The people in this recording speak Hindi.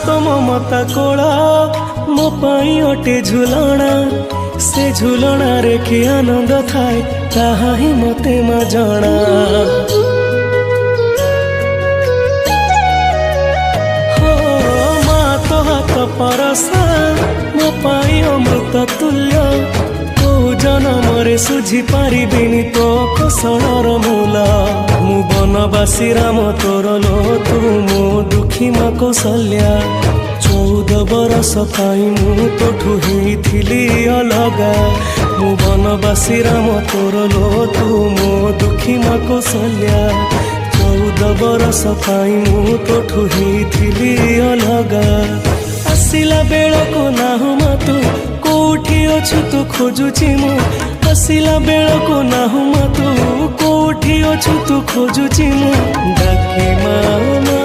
तो ममता कोला मो पाई अटे झुलना से झुलना रे कि आनंद थाए ताहा ही मते मा जणा। हो माँ तो हाथ परसा मो पाई अमृत तुल्य तो जनमरे सुझी पारिबिनी तो कोसलर मूल मु बनवासी राम तोर लो तू मो दुखी माँ कौशल्या 14 बरस पाई मु तोठू हेइथिली अलगा मु बनवासी राम तोर लो तू मो दुखी माँ कौशल्या 14 बरस पाई मु तोठू हेइथिली अलगा। आसिला बेलको नाहु मा तू कोठी अछु तू खोजुची मु आसिला बेलको नाहु मा तू कोठी अछु तू खोजुची मु डाके मामा